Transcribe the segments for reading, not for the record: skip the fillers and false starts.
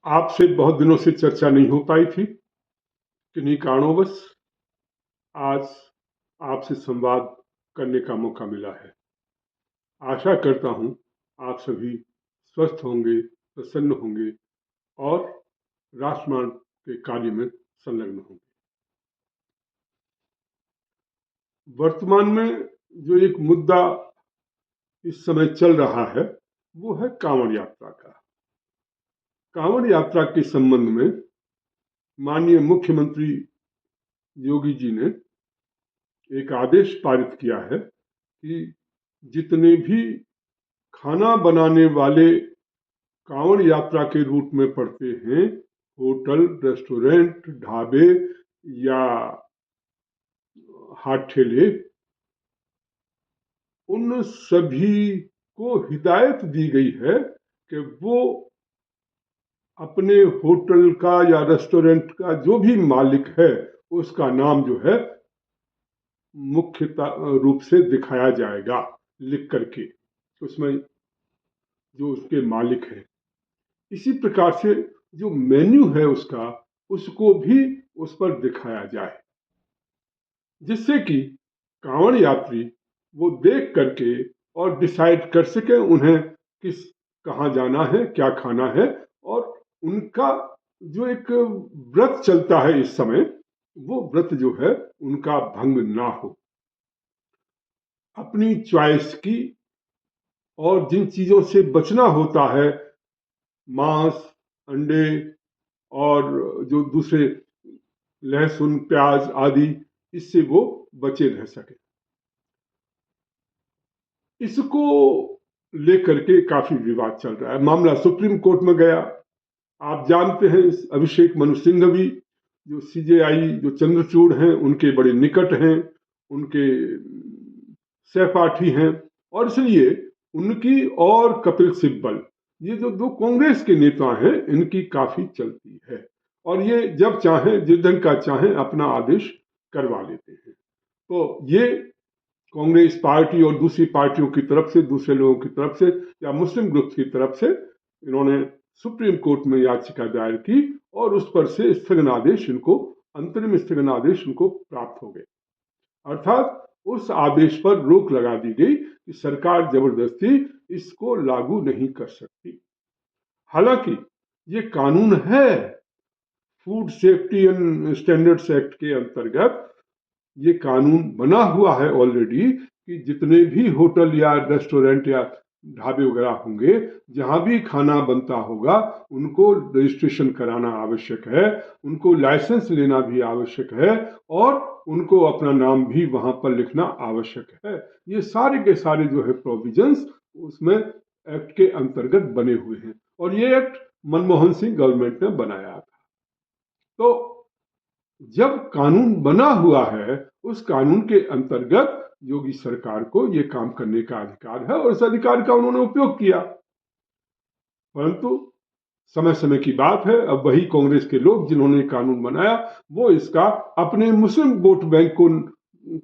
आपसे बहुत दिनों से चर्चा नहीं हो पाई थी। किन्हीं कारणोंवश आज आपसे संवाद करने का मौका मिला है। आशा करता हूँ आप सभी स्वस्थ होंगे, प्रसन्न होंगे और राष्ट्रमान के कार्य में संलग्न होंगे। वर्तमान में जो एक मुद्दा इस समय चल रहा है वो है कांवड़ यात्रा का। कांवड़ यात्रा के संबंध में माननीय मुख्यमंत्री योगी जी ने एक आदेश पारित किया है कि जितने भी खाना बनाने वाले कांवड़ यात्रा के रूट में पड़ते हैं, होटल, रेस्टोरेंट, ढाबे या हाट ठेले, उन सभी को हिदायत दी गई है कि वो अपने होटल का या रेस्टोरेंट का जो भी मालिक है उसका नाम जो है मुख्य रूप से दिखाया जाएगा लिख करके, उसमें जो उसके मालिक है। इसी प्रकार से जो मेन्यू है उसका, उसको भी उस पर दिखाया जाए, जिससे कि कांवड़ यात्री वो देख करके और डिसाइड कर सके उन्हें किस कहाँ जाना है, क्या खाना है, और उनका जो एक व्रत चलता है इस समय, वो व्रत जो है उनका भंग ना हो। अपनी चॉइस की और जिन चीजों से बचना होता है, मांस, अंडे और जो दूसरे लहसुन, प्याज आदि, इससे वो बचे रह सके। इसको लेकर के काफी विवाद चल रहा है। मामला सुप्रीम कोर्ट में गया। आप जानते हैं अभिषेक मनु सिंघवी जो सीजेआई जो चंद्रचूड़ हैं उनके बड़े निकट हैं, उनके सहपाठी हैं, और इसलिए उनकी और कपिल सिब्बल, ये जो दो कांग्रेस के नेता हैं, इनकी काफी चलती है और ये जब चाहें, जिस ढंग का चाहें, अपना आदेश करवा लेते हैं। तो ये कांग्रेस पार्टी और दूसरी पार्टियों की तरफ से, दूसरे लोगों की तरफ से या मुस्लिम ग्रुप की तरफ से इन्होंने सुप्रीम कोर्ट में याचिका दायर की और उस पर से स्थगन आदेश इनको, अंतरिम स्थगन आदेश इनको प्राप्त हो गए। अर्थात उस आदेश पर रोक लगा दी गई कि सरकार जबरदस्ती इसको लागू नहीं कर सकती। हालांकि ये कानून है, food safety and standards act के अंतर्गत ये कानून बना हुआ है ऑलरेडी कि जितने भी होटल या रेस्टोरेंट या ढाबे वगैरह होंगे, जहां भी खाना बनता होगा, उनको रजिस्ट्रेशन कराना आवश्यक है, उनको लाइसेंस लेना भी आवश्यक है और उनको अपना नाम भी वहां पर लिखना आवश्यक है। ये सारे के सारे जो है प्रोविजंस उसमें एक्ट के अंतर्गत बने हुए हैं और ये एक्ट मनमोहन सिंह गवर्नमेंट ने बनाया था। तो जब कानून बना हुआ है, उस कानून के अंतर्गत योगी सरकार को ये काम करने का अधिकार है और इस अधिकार का उन्होंने उपयोग किया। परंतु समय समय की बात है, अब वही कांग्रेस के लोग जिन्होंने कानून बनाया, वो इसका अपने मुस्लिम वोट बैंक को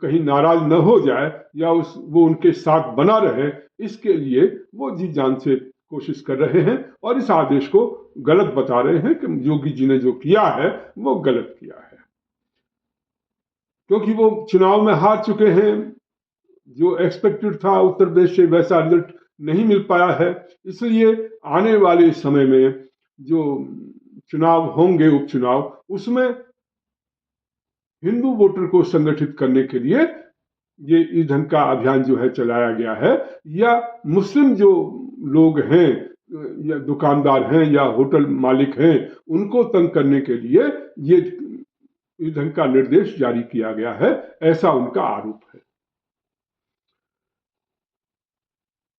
कहीं नाराज न हो जाए या वो उनके साथ बना रहे, इसके लिए वो जी जान से कोशिश कर रहे हैं और इस आदेश को गलत बता रहे हैं कि योगी जी ने जो किया है वो गलत किया है, क्योंकि वो चुनाव में हार चुके हैं। जो एक्सपेक्टेड था उत्तर प्रदेश से वैसा रिजल्ट नहीं मिल पाया है, इसलिए आने वाले समय में जो चुनाव होंगे, उपचुनाव, उसमें हिंदू वोटर को संगठित करने के लिए ये इस ढंग का अभियान जो है चलाया गया है, या मुस्लिम जो लोग हैं या दुकानदार हैं या होटल मालिक हैं, उनको तंग करने के लिए ये इस ढंग का निर्देश जारी किया गया है, ऐसा उनका आरोप है।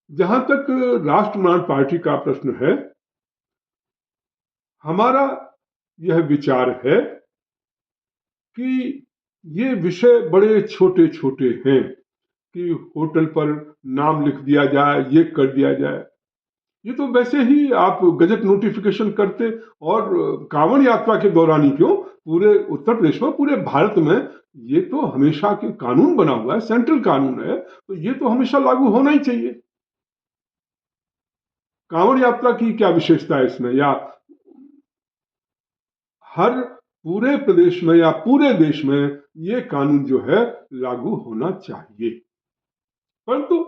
जहां तक राष्ट्रमान पार्टी का प्रश्न है, हमारा यह विचार है कि ये विषय बड़े छोटे छोटे हैं कि होटल पर नाम लिख दिया जाए, ये कर दिया जाए। ये तो वैसे ही आप गजट नोटिफिकेशन करते, और कांवड़ यात्रा के दौरान ही क्यों, पूरे उत्तर प्रदेश में, पूरे भारत में ये तो हमेशा के कानून बना हुआ है, सेंट्रल कानून है, तो ये तो हमेशा लागू होना ही चाहिए। कांवड़ यात्रा की क्या विशेषता है इसमें, या हर पूरे प्रदेश में या पूरे देश में ये कानून जो है लागू होना चाहिए। परंतु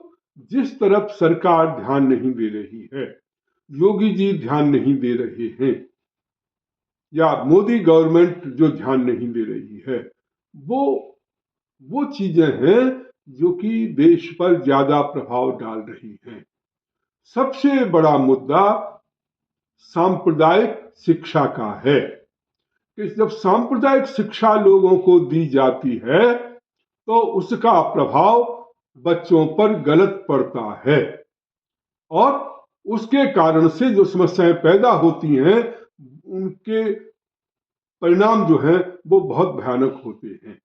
जिस तरफ सरकार ध्यान नहीं दे रही है, योगी जी ध्यान नहीं दे रहे हैं, या मोदी गवर्नमेंट जो ध्यान नहीं दे रही है, वो चीजें हैं जो कि देश पर ज्यादा प्रभाव डाल रही हैं। सबसे बड़ा मुद्दा सांप्रदायिक शिक्षा का है कि जब सांप्रदायिक शिक्षा लोगों को दी जाती है तो उसका प्रभाव बच्चों पर गलत पड़ता है और उसके कारण से जो समस्याएं पैदा होती हैं उनके परिणाम जो हैं वो बहुत भयानक होते हैं।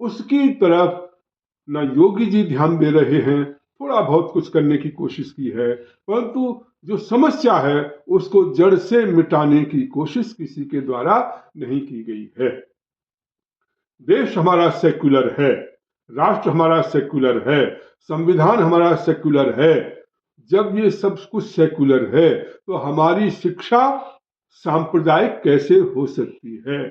उसकी तरफ न योगी जी ध्यान दे रहे हैं, थोड़ा बहुत कुछ करने की कोशिश की है, परंतु जो समस्या है उसको जड़ से मिटाने की कोशिश किसी के द्वारा नहीं की गई है। देश हमारा सेक्युलर है, राष्ट्र हमारा सेक्युलर है, संविधान हमारा सेक्युलर है। जब ये सब कुछ सेक्युलर है तो हमारी शिक्षा सांप्रदायिक कैसे हो सकती है?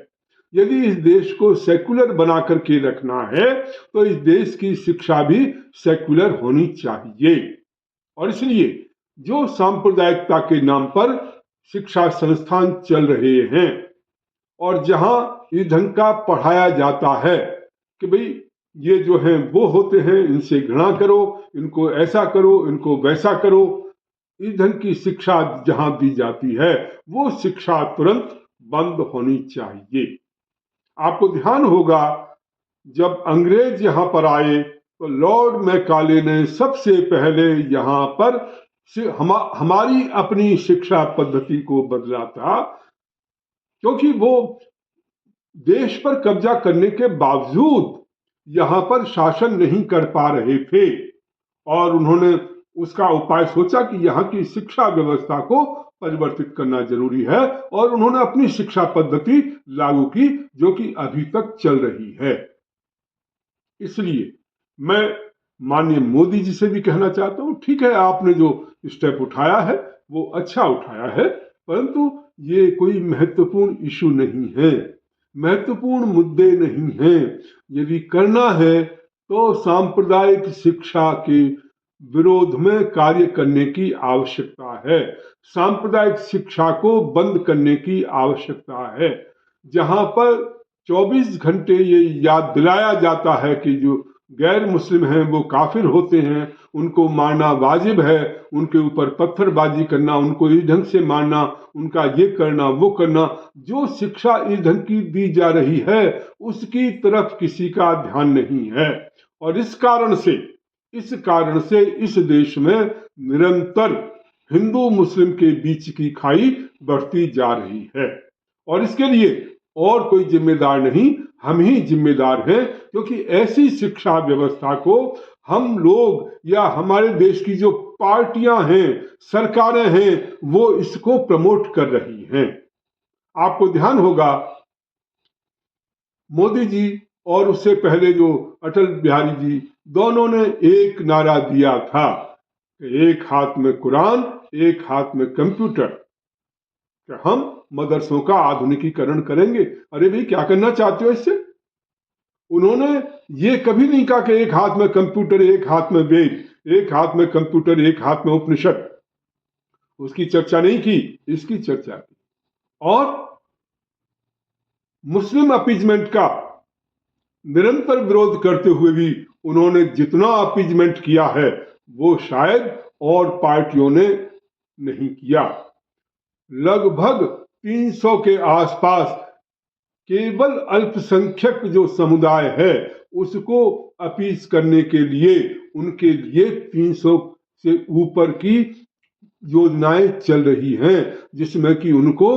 यदि इस देश को सेक्युलर बना करके रखना है तो इस देश की शिक्षा भी सेक्युलर होनी चाहिए। और इसलिए जो सांप्रदायिकता के नाम पर शिक्षा संस्थान चल रहे हैं और जहां इस ढंग का पढ़ाया जाता है कि भाई ये जो हैं वो होते हैं, इनसे घृणा करो, इनको ऐसा करो, इनको वैसा करो, इस ढंग की शिक्षा जहां दी जाती है वो शिक्षा तुरंत बंद होनी चाहिए। आपको ध्यान होगा जब अंग्रेज यहां पर आए तो लॉर्ड मैकाले ने सबसे पहले यहां पर हमारी अपनी शिक्षा पद्धति को बदला था, क्योंकि वो देश पर कब्जा करने के बावजूद यहां पर शासन नहीं कर पा रहे थे और उन्होंने उसका उपाय सोचा कि यहाँ की शिक्षा व्यवस्था को परिवर्तित करना जरूरी है और उन्होंने अपनी शिक्षा पद्धति लागू की जो कि अभी तक चल रही है। इसलिए मैं माननीय मोदी जी से भी कहना चाहता हूं, ठीक है आपने जो स्टेप उठाया है वो अच्छा उठाया है, परंतु ये कोई महत्वपूर्ण इशू नहीं है, महत्वपूर्ण मुद्दे नहीं हैं। यदि करना है तो सांप्रदायिक शिक्षा के विरोध में कार्य करने की आवश्यकता है, सांप्रदायिक शिक्षा को बंद करने की आवश्यकता है। जहां पर 24 घंटे ये याद दिलाया जाता है कि जो गैर मुस्लिम हैं वो काफिर होते हैं, उनको मारना वाजिब है, उनके ऊपर पत्थरबाजी करना, उनको इस ढंग से मारना, उनका ये करना वो करना, जो शिक्षा इस ढंग की दी जा रही है उसकी तरफ किसी का ध्यान नहीं है। और इस कारण से इस देश में निरंतर हिंदू मुस्लिम के बीच की खाई बढ़ती जा रही है और इसके लिए और कोई जिम्मेदार नहीं, हम ही जिम्मेदार हैं, क्योंकि ऐसी शिक्षा व्यवस्था को हम लोग या हमारे देश की जो पार्टियां हैं, सरकारें हैं, वो इसको प्रमोट कर रही हैं। आपको ध्यान होगा मोदी जी और उससे पहले जो अटल बिहारी जी, दोनों ने एक नारा दिया था कि एक हाथ में कुरान, एक हाथ में कंप्यूटर, कि हम मदरसों का आधुनिकीकरण करेंगे। अरे भाई क्या करना चाहते हो इससे? उन्होंने ये कभी नहीं कहा कि एक हाथ में कंप्यूटर, एक हाथ में वेद, एक हाथ में कंप्यूटर, एक हाथ में उपनिषद, उसकी चर्चा नहीं की, इसकी चर्चा की। और मुस्लिम अपीजमेंट का निरंतर विरोध करते हुए भी उन्होंने जितना अपीजमेंट किया है वो शायद और पार्टियों ने नहीं किया। लगभग 300 के आसपास केवल अल्पसंख्यक जो समुदाय है उसको अपीज करने के लिए उनके लिए 300 से ऊपर की योजनाएं चल रही हैं, जिसमें कि उनको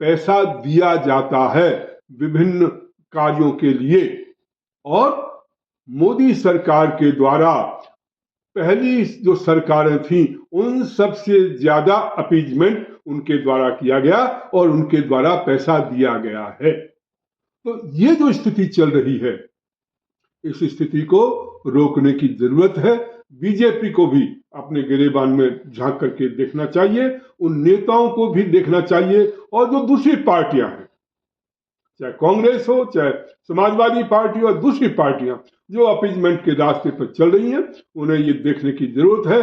पैसा दिया जाता है विभिन्न कार्यों के लिए। और मोदी सरकार के द्वारा पहली जो सरकारें थीं उन सबसे ज्यादा अपीजमेंट उनके द्वारा किया गया और उनके द्वारा पैसा दिया गया है। तो ये जो स्थिति चल रही है, इस स्थिति को रोकने की जरूरत है। बीजेपी को भी अपने गिरेबान में झांक करके देखना चाहिए, उन नेताओं को भी देखना चाहिए और जो दूसरी पार्टियां हैं चाहे कांग्रेस हो, चाहे समाजवादी पार्टी और दूसरी पार्टियां जो अपीजमेंट के रास्ते पर चल रही हैं, उन्हें ये देखने की जरूरत है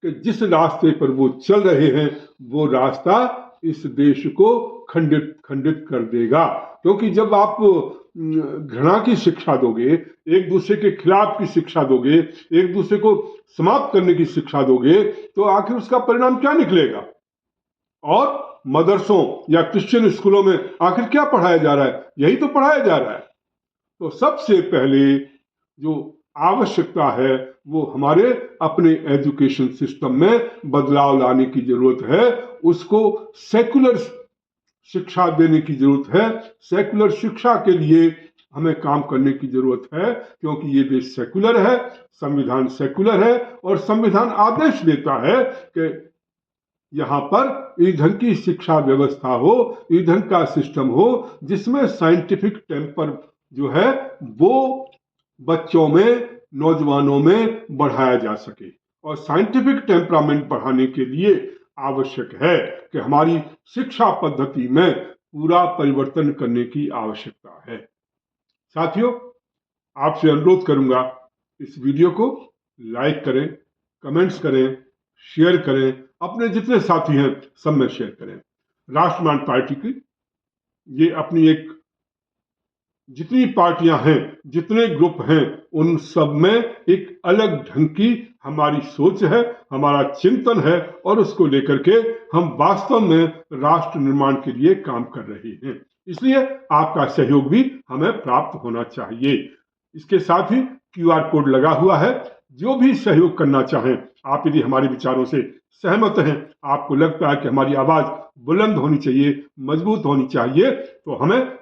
कि जिस रास्ते पर वो चल रहे हैं वो रास्ता इस देश को खंडित खंडित कर देगा। क्योंकि जब आप घृणा की शिक्षा दोगे, एक दूसरे के खिलाफ की शिक्षा दोगे, एक दूसरे को समाप्त करने की शिक्षा दोगे, तो आखिर उसका परिणाम क्या निकलेगा? और मदरसों या क्रिश्चियन स्कूलों में आखिर क्या पढ़ाया जा रहा है? यही तो पढ़ाया जा रहा है। तो सबसे पहले जो आवश्यकता है वो हमारे अपने एजुकेशन सिस्टम में बदलाव लाने की जरूरत है। उसको सेकुलर शिक्षा देने की जरूरत है। सेकुलर शिक्षा के लिए हमें काम करने की जरूरत है, क्योंकि ये देश सेकुलर है, संविधान सेकुलर है और संविधान आदेश देता है कि यहाँ पर ईंधन की शिक्षा व्यवस्था हो, ईंधन का सिस्टम हो जिसमें साइंटिफिक टेम्पर जो है वो बच्चों में, नौजवानों में बढ़ाया जा सके। और साइंटिफिक टेम्परामेंट बढ़ाने के लिए आवश्यक है कि हमारी शिक्षा पद्धति में पूरा परिवर्तन करने की आवश्यकता है। साथियों, आपसे अनुरोध करूंगा इस वीडियो को लाइक करें, कमेंट्स करें, शेयर करें, अपने जितने साथी हैं सब में शेयर करें। राष्ट्रवाद पार्टी की ये अपनी एक जितनी पार्टियां हैं, जितने ग्रुप हैं, उन सब में एक अलग ढंग की हमारी सोच है, हमारा चिंतन है और उसको लेकर के हम वास्तव में राष्ट्र निर्माण के लिए काम कर रहे हैं। इसलिए आपका सहयोग भी हमें प्राप्त होना चाहिए। इसके साथ ही QR कोड लगा हुआ है। जो भी सहयोग करना चाहें, आप यदि हमारे विचारों से सहमत हैं, आपको लगता है कि हमारी आवाज बुलंद होनी चाहिए, मजबूत होनी चाहिए, तो हमें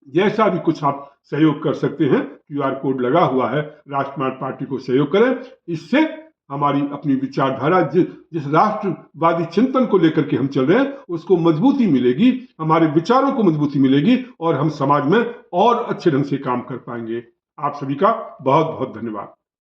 जैसा भी कुछ आप सहयोग कर सकते हैं। QR कोड लगा हुआ है, राष्ट्रवाद पार्टी को सहयोग करें। इससे हमारी अपनी विचारधारा जिस राष्ट्रवादी चिंतन को लेकर के हम चल रहे हैं उसको मजबूती मिलेगी, हमारे विचारों को मजबूती मिलेगी और हम समाज में और अच्छे ढंग से काम कर पाएंगे। आप सभी का बहुत बहुत धन्यवाद।